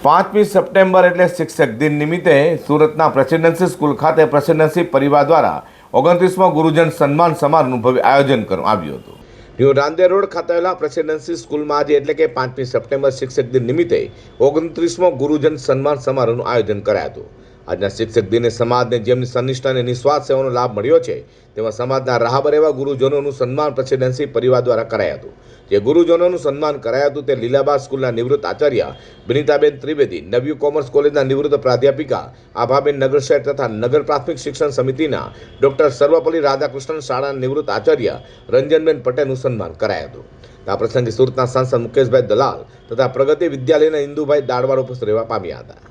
પાંચમી સપ્ટેમ્બર એટલે શિક્ષક દિન નિમિત્તે સુરતના પ્રેસિડેન્સી સ્કૂલ ખાતે પ્રેસિડેન્સી પરિવાર દ્વારા 29મા ગુરુજન સન્માન સમારોહનું ભવ્ય આયોજન કરવામાં આવ્યું હતું। ન્યૂ રાંદેર રોડ ખાતે આવેલા પ્રેસિડેન્સી સ્કૂલમાં આજે એટલે કે 5મી સપ્ટેમ્બર શિક્ષક દિન નિમિત્તે 29મો ગુરુજન સન્માન સમારોહનું આયોજન કરાયું હતું। આજના શિક્ષક દિને સમાજને જેમની સનિષ્ઠ અને નિસ્વાર્થ સેવાનો લાભ મળ્યો છે તેવા સમાજના રાહબર એવા ગુરુજનોનું સન્માન પ્રેસિડેન્સી પરિવાર દ્વારા કરાયું હતું। જે ગુરુજનોનું સન્માન કરાયું હતું તે લીલાબા સ્કૂલના નિવૃત્ત આચાર્ય બિનિતાબેન ત્રિવેદી, નવયુ કોમર્સ કોલેજના નિવૃત્ત પ્રાધ્યાપિકા આભાબેન નગર શહેર તથા નગર પ્રાથમિક શિક્ષણ સમિતિના ડોક્ટર સર્વપલ્લી રાધાકૃષ્ણન શાળાના નિવૃત્ત આચાર્ય રંજનબેન પટેલનું સન્માન કરાયું હતું। આ પ્રસંગે સુરતના સાંસદ મુકેશભાઈ દલાલ તથા પ્રગતિ વિદ્યાલયના ઇન્દુભાઈ દાડવાડ ઉપસ્થિત રહેવા પામ્યા હતા।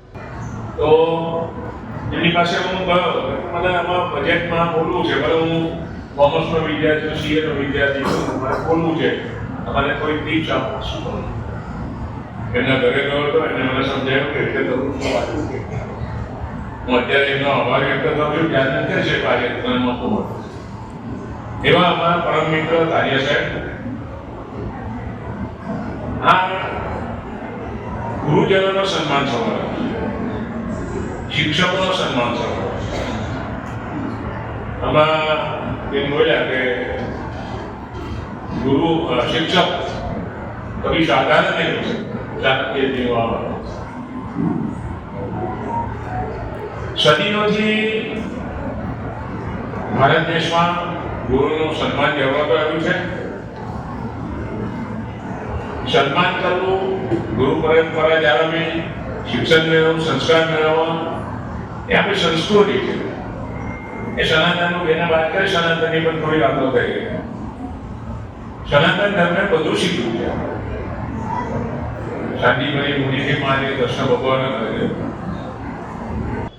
તો એની પાસે હું ગયો મને આમાં બજેટમાં બોલવું છે, ભલે હું કોમર્સનો વિદ્યાર્થી છું, સીએનો વિદ્યાર્થી છું, મારે બોલવું છે, તમારે કોઈ ટીપ્સ આપો શું કરું? એમના ઘરે ગયો હતો, એને મને સમજાવ્યું કે રીતે કરું છું વાંચું કે હું અત્યારે એમનો આભાર વ્યક્ત કરું છું, ધ્યાન નથી છે કાર્ય તને મોકો મળે એવા અમારા પરમ મિત્ર કાર્ય સાહેબ આ ગુરુજનોનો સન્માન સમારોહ, શિક્ષકોનો સન્માન સમારોહ આમાં એમ બોલ્યા કે ગુરુ શિક્ષક કભી સાધારણ નહીં ચાણક્ય જીવવા સદીઓથી ભારત દેશમાં ગુરુનું સન્માન જળવાતું આવ્યું છે। સન્માન કરવું, ગુરુ પરંપરા જાળવવી, શિક્ષણ મેળવવું, સંસ્કાર મેળવવા એ આપણી સંસ્કૃતિ છે। એ સનાતનનું બેના વાત કરી, સનાતનની પણ થોડી વાતો થઈ ગઈ। સનાતન ધર્મે બધું શીખવું છે, શાંતિભાઈ મુનિથી મારી કૃષ્ણ ભગવાન કરે।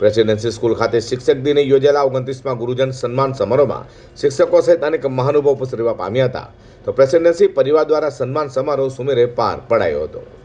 પ્રેસિડેન્સી સ્કૂલ ખાતે શિક્ષક દિને યોજાયેલા 29મા ગુરુજન સન્માન સમારોહમાં શિક્ષકો સહિત અનેક મહાનુભાવો ઉપસ્થિત રહેવા પામ્યા હતા। તો પ્રેસિડેન્સી પરિવાર દ્વારા સન્માન સમારોહ સુમેરે પાર પડાયો હતો।